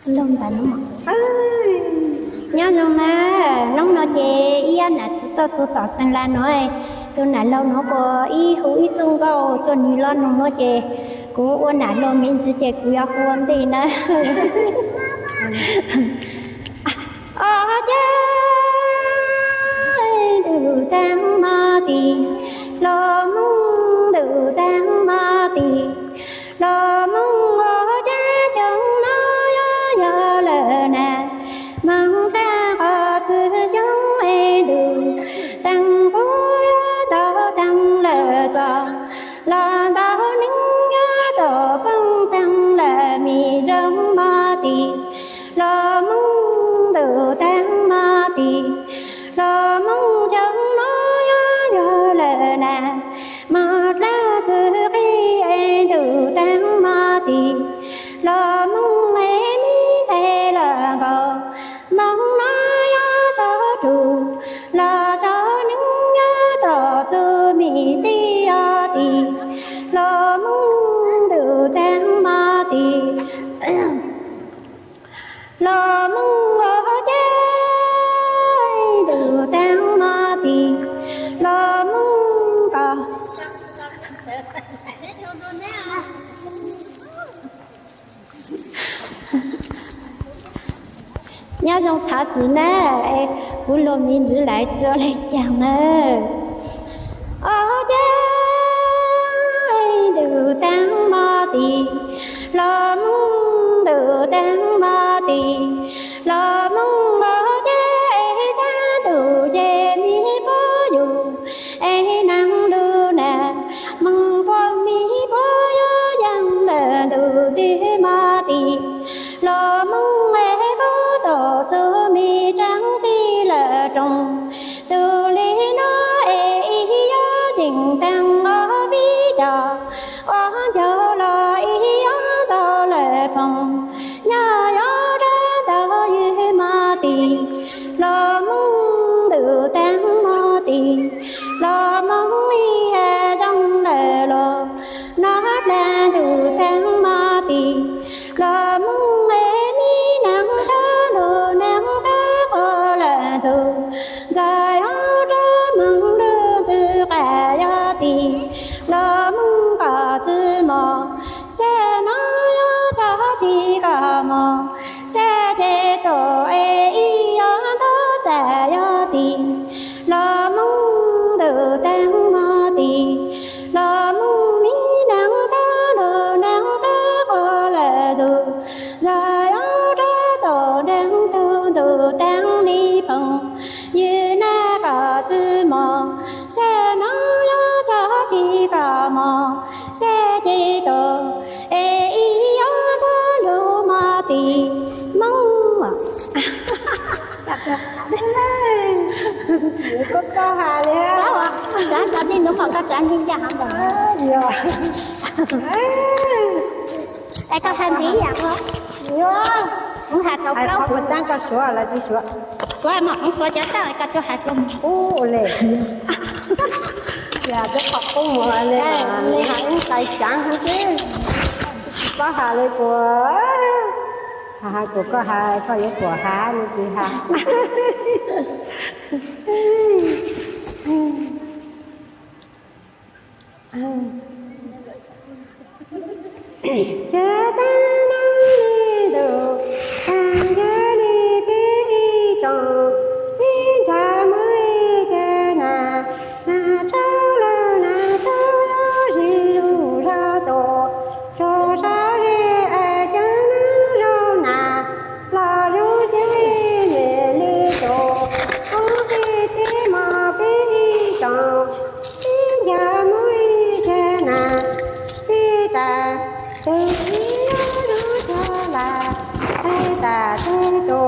lông ta nó mà nhớ luôn nè nông nó chè yên là chỉ tao tao sang la nói tôi nãy lâu nó có ý hú ý chung câu cho nhiều lo nông nó chè cũng ôn nãy lâu mình chỉ chè cũng要ôn đi nè cha từ tang ma ti lo mong từ tang ma ti lo mong cha chẳng nói giờ lời nè mong ta có chữ giống em được tăng cố đó tăng lời cho là đó nín đó vâng tăng lời mi trong ma ti lo mong từ tang ma ti lo mong chẳng nói giờ lời nè mà ra chữ khi em từ tang ma ti lo mong em thế là gò mong nói số trụ là cho những tỏ chữ mi ti lo mong từ tang ma ti lo mong từ tang ma ti lo mong cả nhớ trong thảo chỉ nè phụ lô mình chỉ lại cho lại chẳng nè từ tang ma ti lo mong từ tang ma ti lo mong từ che mi bó dù năng đưa nè mong bó mi bó yang nè từ ti ma ti lo mong bó tổ chữ mi trắng ti là trong từ lý nó dình tăng ở ví trò cho lo ý tao lệ phòng nhà ra tao như ma ti lo mong từ tang ma ti lo mong mi trong đời lo nó là từ tang ma ti lo mong mi nắng có là từ dài ra mong đưa chữ cả ya ti lo mong cả chữ mò sẽ nói cho chỉ cả mò sẽ để tổ ta ya ti lo mong từ tang ma ti lo mong mi nắng có là dù dài ra tổ đang từ tang ni phong như na cả chữ mò sẽ nói cho chỉ cả mò sẽ chỉ tổ lưu ma ti mong có câu hà liền trả tiền đúng không? Trả tiền ra không được. Đây có thêm tí dạng không? Nhiều. Không hạt đâu ai đâu. học tăng có số là đi số. Số mà không số cho tao có cho hạt không? Ô lệ. Dạ cho học cũng mua lệ. Lệ hẳn tài chẳng hả chứ. Có hà lệ của hà của có hà có yếu của hà như gì hà. Cha ta nói được hàng gia đi biết chọn đi cha mới cha na cháu là na cháu gì lu ra tổ cho sao đi ai cha na rô na là rô chơi về đi tổ có đi thế mà biết chọn đi cha mới cha na đi ta từ khi nó cho là hay ta thế tổ